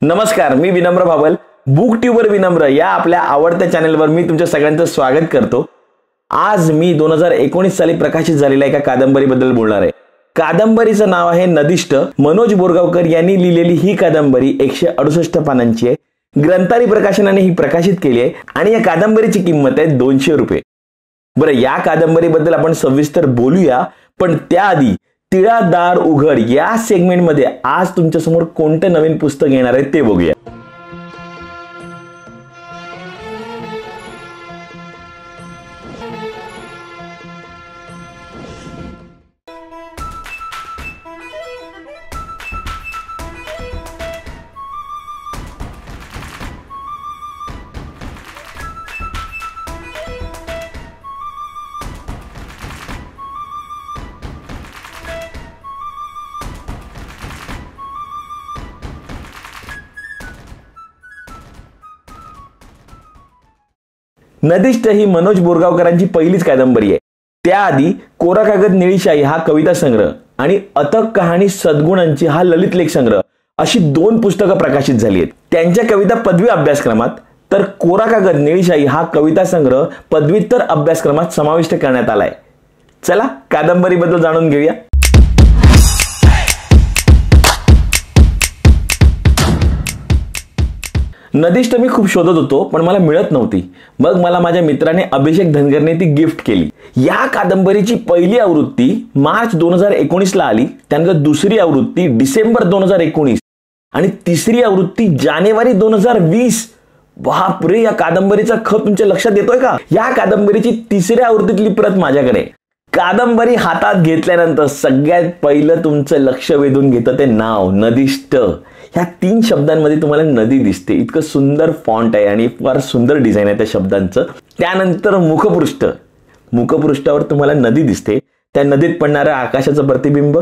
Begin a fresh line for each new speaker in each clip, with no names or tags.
नमस्कार, मी विनम्र भाबल, बुकट्यूबर विनम्र या आपल्या आवडत्या चॅनलवर मी तुमच्या सगळ्यांचं स्वागत करतो। आज मी 2019 साली प्रकाशित झालेल्या एका कादंबरीबद्दल बोलणार आहे। कादंबरीचं नाव आहे नदेष्ट। मनोज बोरगावकर यांनी लिहिलेली ही कादंबरी 168 पानांची आहे। ग्रंथाली प्रकाशनाने ही प्रकाशित केली आहे आणि या कादंबरीची किंमत आहे 200 रुपये। बरं, या कादंबरीबद्दल आपण सविस्तर बोलूया, पण त्याआधी तिळा दार उघड या सेगमेंटमध्ये आज तुमच्या समोर कोणतं नवीन पुस्तक येणार आहे ते बघूया। नदेष्ट ही मनोज बोरगावकरांची पहिलीच कादंबरी आहे। त्याआधी कोरा कागद निळी शाई हा कविता संग्रह आणि अथक कहाणी सद्गुणांची हा ललित लेख संग्रह अशी 2 पुस्तकं प्रकाशित झाली आहेत त्यांच्या कविता पदवी अभ्यासक्रमात, तर कोरा कागद निळी शाई हा कविता संग्रह पदव्युत्तर अभ्यासक्रमात समाविष्ट करण्यात आलाय। चला कादंबरीबद्दल जाणून घेऊया। नदेष्ट मी खूप शोधत होतो पण मला मिळत नव्हती। मग मला माझ्या मित्राने अभिषेक धनगरने ती गिफ्ट केली। या कादंबरीची पहिली आवृत्ती मार्च 2019 ला आली, त्यानंतर दुसरी आवृत्ती डिसेंबर 2019 आणि तिसरी आवृत्ती जानेवारी 2020। बापरे, या कादंबरीचा खप तुमच्या लक्षात येतोय का? या कादंबरीची तिसऱ्या आवृत्तीतली प्रत माझ्याकडे। कादंबरी हातात घेतल्यानंतर सगळ्यात पहिलं तुमचं लक्ष वेधून घेतं ते नाव नदेष्ट। ह्या 3 शब्दांमध्ये तुम्हाला नदी दिसते, इतकं सुंदर फॉन्ट आहे आणि फार सुंदर डिझाइन आहे त्या शब्दांचं। त्यानंतर मुखपृष्ठावर तुम्हाला नदी दिसते, त्या नदीत पडणाऱ्या आकाशाचं प्रतिबिंब,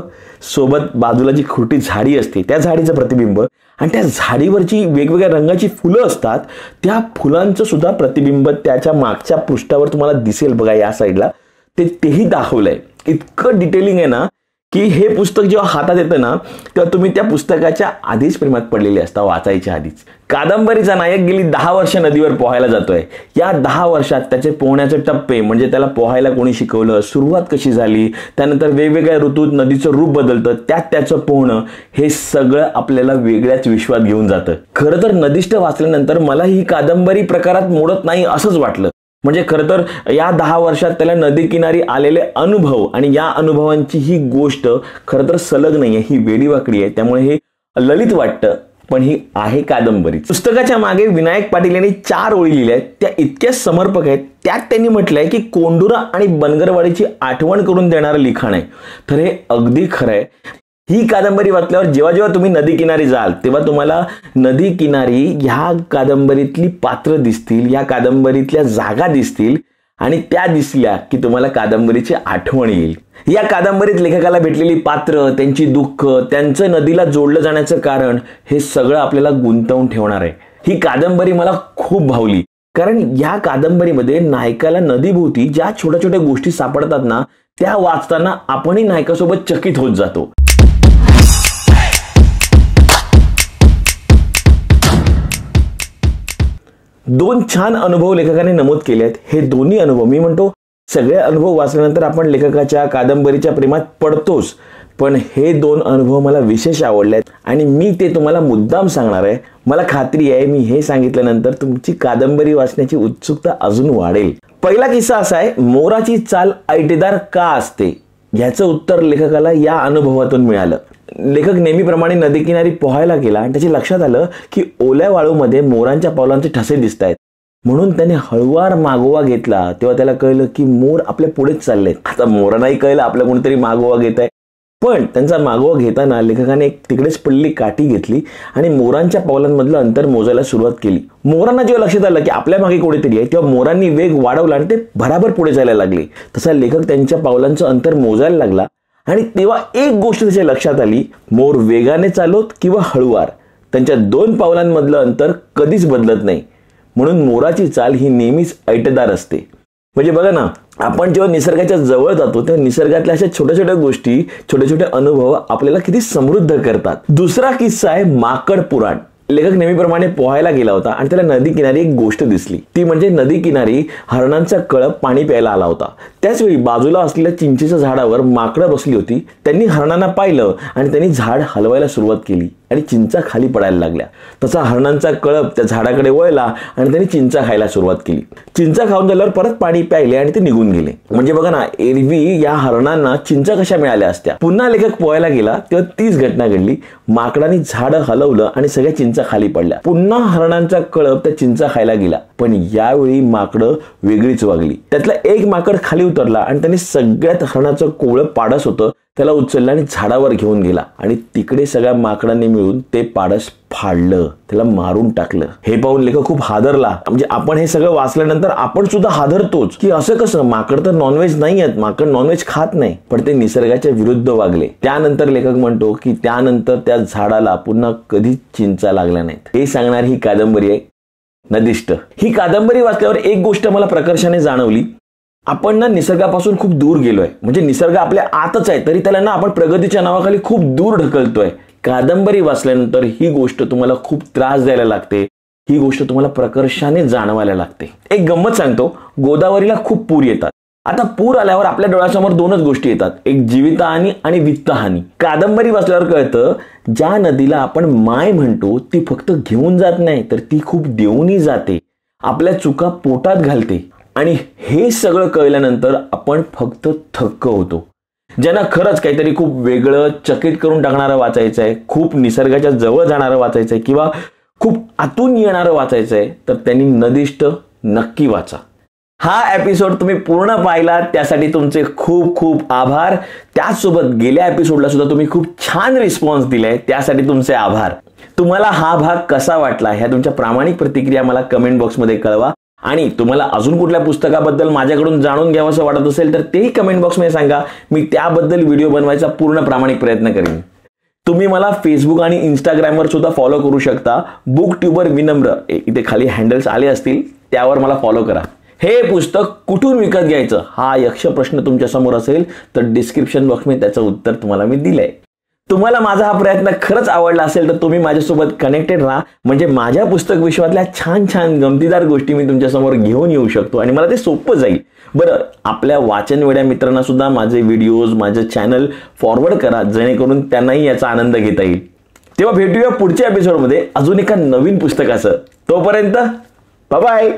सोबत बाजूला जी खोटी झाडी असते त्या झाडीचं प्रतिबिंब आणि त्या झाडीवरची वेगवेगळ्या रंगाची फुलं असतात त्या फुलांचं सुद्धा प्रतिबिंब त्याच्या मागच्या पृष्ठावर तुम्हाला दिसेल बघा, या साईडला तेही दाखवलंय। इतकं डिटेलिंग आहे ना की हे पुस्तक जेव्हा हातात येतं ना तेव्हा तुम्ही त्या पुस्तकाच्या आधीच प्रेमात पडलेले असता, वाचायच्या आधीच। कादंबरीचा नायक गेली 10 वर्ष नदीवर पोहायला जातोय। या 10 वर्षात त्याचे पोहण्याचे टप्पे, म्हणजे त्याला पोहायला कोणी शिकवलं, सुरुवात कशी झाली, त्यानंतर वेगवेगळ्या ऋतूत नदीचं रूप बदलतं, त्यात त्याचं पोहणं, हे सगळं आपल्याला वेगळ्याच विश्वात घेऊन जातं। खरं तर नदेष्ट वाचल्यानंतर मला ही कादंबरी प्रकारात मोडत नाही असंच वाटलं। म्हणजे खरं तर या 10 वर्षात त्याला नदी किनारी आलेले अनुभव आणि या अनुभवांची ही गोष्ट खरं तर सलग नाहीये, ही वेडीवाकडी आहे, त्यामुळे हे ललित वाटतं, पण ही आहे कादंबरी। पुस्तकाच्या मागे विनायक पाटील यांनी 4 ओळी लिहिल्या आहेत, त्या इतक्या समर्पक आहेत। त्यात त्यांनी म्हटलंय की कोंडुरा आणि बनगरवाडीची आठवण करून देणारं लिखाण आहे, तर हे अगदी खरं आहे। ही कादंबरी वाचल्यावर जेव्हा जेव्हा तुम्ही नदी किनारी जाल तेव्हा तुम्हाला नदी किनारी ह्या कादंबरीतली पात्र दिसतील, या कादंबरीतल्या जागा दिसतील आणि त्या दिसल्या की तुम्हाला कादंबरीची आठवण येईल। या कादंबरीत लेखकाला भेटलेली पात्र, त्यांची दुःख, त्यांचं नदीला जोडलं जाण्याचं कारण, हे सगळं आपल्याला गुंतवून ठेवणार आहे। ही कादंबरी मला खूप भावली, कारण या कादंबरीमध्ये नायकाला नदीभोवती ज्या छोट्या छोट्या गोष्टी सापडतात ना त्या वाचताना आपणही नायकासोबत चकित होत जातो। 2 छान अनुभव लेखकाने नमूद केले आहेत। हे दोन्ही अनुभव, मी म्हणतो सगळे अनुभव वाचल्यानंतर आपण लेखकाच्या कादंबरीच्या प्रेमात पडतोच, पण हे 2 अनुभव मला विशेष आवडले आहेत आणि मी ते तुम्हाला मुद्दाम सांगणार आहे। मला खात्री आहे मी हे सांगितल्यानंतर तुमची कादंबरी वाचण्याची उत्सुकता अजून वाढेल। पहिला किस्सा असा आहे, मोराची चाल ऐटेदार का असते, याचं उत्तर लेखकाला या अनुभवातून मिळालं। लेखक नेहमीप्रमाणे नदीकिनारी पोहायला गेला आणि त्याच्या लक्षात आलं की ओल्या वाळूमध्ये मोरांच्या पावलांचे ठसे दिसत आहेत, म्हणून त्याने हळूवार मागोवा घेतला। तेव्हा त्याला कळलं की मोर आपल्या पुढेच चाललेत। आता मोरांनाही कळलं आपल्या कोणीतरी मागोवा घेत आहे, पण त्यांचा मागोवा घेताना लेखकाने एक तिकडेच पडलेली काठी घेतली आणि मोरांच्या पावलांमधलं अंतर मोजायला सुरुवात केली। मोरांना जेव्हा लक्षात आलं की आपल्या मागे कोणीतरी आहे तेव्हा मोरांनी वेग वाढवला आणि ते भराभर पुढे जायला लागले। तसा लेखक त्यांच्या पावलांचं अंतर मोजायला लागला आणि तेव्हा एक गोष्ट त्याच्या लक्षात आली, मोर वेगाने चालवत किंवा हळूवार, त्यांच्या 2 पावलांमधलं अंतर कधीच बदलत नाही, म्हणून मोराची चाल ही नेहमीच ऐटदार असते। म्हणजे बघा ना, आपण जेव्हा निसर्गाच्या जवळ जातो तेव्हा निसर्गातल्या अशा छोट्या छोट्या गोष्टी, छोटे छोटे अनुभव आपल्याला किती समृद्ध करतात। दुसरा किस्सा आहे माकड पुराण। लेखक नेहमीप्रमाणे पोहायला गेला होता आणि त्याला नदी किनारी एक गोष्ट दिसली. ती म्हणजे नदी किनारी हरणांचा कळप पाणी प्यायला आला होता. त्याच वेळी बाजूला असलेल्या चिंचेच्या झाडावर माकडं बसली होती. त्यांनी हरणांना पाहिलं आणि त्यांनी झाड हलवायला सुरुवात केली आणि चिंचा खाली पडायला लागल्या. तसा हरणांचा कळप त्या झाडाकडे वळला आणि त्यांनी चिंचा खायला सुरुवात केली. चिंचा खाऊन झाल्यावर परत पाणी प्यायले आणि ते निघून गेले. म्हणजे बघा ना, एरवी या हरणांना चिंचा कशा मिळाल्या असत्या. पुन्हा लेखक पोहायला गेला तेव्हा तीच घटना घडली. माकडांनी झाडं हलवलं आणि सगळ्या चिंचा खाली पडल्या. पुन्हा हरणांचा कळप त्या चिंचा खायला गेला, पण यावेळी माकडं वेगळीच वागली. त्यातला एक माकड खाली उतरला आणि त्याने सगळ्यात हरणाचं कोवळं पाडस होतं त्याला उचललं आणि झाडावर घेऊन गेला आणि तिकडे सगळ्या माकडांनी मिळून ते पाडस फाडलं, त्याला मारून टाकलं. हे पाहून लेखक खूप हादरला. म्हणजे आपण हे सगळं वाचल्यानंतर आपण सुद्धा हादरतोच की असं कसं, माकड तर नॉनव्हेज नाही आहेत, माकड नॉनव्हेज खात नाही, पण ते निसर्गाच्या विरुद्ध वागले. त्यानंतर लेखक म्हणतो की त्यानंतर त्या झाडाला पुन्हा कधीच चिंचा लागल्या नाहीत. हे सांगणारी ही कादंबरी आहे नदिष्ट. ही कादंबरी वाचल्यावर एक गोष्ट मला प्रकर्षाने जाणवली. आपण ना निसर्गापासून खूप दूर गेलोय. म्हणजे निसर्ग आपल्या आतच आहे, तरी त्याला ना आपण प्रगतीच्या नावाखाली खूप दूर ढकलतोय. कादंबरी वाचल्यानंतर ही गोष्ट तुम्हाला खूप त्रास द्यायला लागते. ही गोष्ट तुम्हाला प्रकर्षाने जाणवायला लागते. एक गंमत सांगतो, गोदावरीला खूप पूर येतात. आता पूर आल्यावर आपल्या डोळ्यासमोर दोनच गोष्टी येतात, एक जीवितहानी आणि वित्तहानी. कादंबरी वाचल्यावर कळतं, ज्या नदीला आपण माय म्हणतो ती फक्त घेऊन जात नाही, तर ती खूप देऊनही जाते, आपल्या चुका पोटात घालते. आणि हे सगळं कळल्यानंतर आपण फक्त थक्क होतो. ज्यांना खरंच काहीतरी खूप वेगळं चकित करून टाकणारं वाचायचं आहे, खूप निसर्गाच्या जवळ जाणारं वाचायचं आहे किंवा खूप आतून येणारं वाचायचं आहे, तर त्यांनी नदिष्ट नक्की वाचा. हा एपिसोड तुम्ही पूर्ण पाहिला त्यासाठी तुमचे खूप खूप आभार. त्याचसोबत गेल्या एपिसोडला सुद्धा तुम्ही खूप छान रिस्पॉन्स दिलाय, त्यासाठी तुमचे आभार. तुम्हाला हा भाग कसा वाटला ह्या तुमच्या प्रामाणिक प्रतिक्रिया मला कमेंट बॉक्समध्ये कळवा. आणि तुम्हाला अजून कुठल्या पुस्तकाबद्दल माझ्याकडून जाणून घ्यावं असं वाटत असेल तर तेही कमेंट बॉक्समध्ये सांगा. मी त्याबद्दल व्हिडिओ बनवायचा पूर्ण प्रामाणिक प्रयत्न करेन. तुम्ही मला फेसबुक आणि इंस्टाग्रामवर सुद्धा फॉलो करू शकता. BookTuber विनम्र इथे खाली हँडल्स आले असतील, त्यावर मला फॉलो करा. हे पुस्तक कुठून विकत घ्यायचं हा यक्ष प्रश्न तुमच्या समोर असेल तर डिस्क्रिप्शन बॉक्समध्ये त्याचं उत्तर तुम्हाला मी दिलंय. तुम्हाला माझा हा प्रयत्न खरंच आवडला असेल तर तुम्ही माझ्यासोबत कनेक्टेड राहा. म्हणजे माझ्या पुस्तक विश्वातल्या छान छान गमतीदार गोष्टी मी तुमच्यासमोर घेऊन येऊ शकतो आणि मला ते सोपं जाईल. बरं, आपल्या वाचन वेड्या मित्रांना सुद्धा माझे व्हिडिओज, माझं चॅनल फॉरवर्ड करा, जेणेकरून त्यांनाही याचा आनंद घेता येईल. तेव्हा भेटूया पुढच्या एपिसोडमध्ये अजून एका नवीन पुस्तकासह. तोपर्यंत बाय बाय.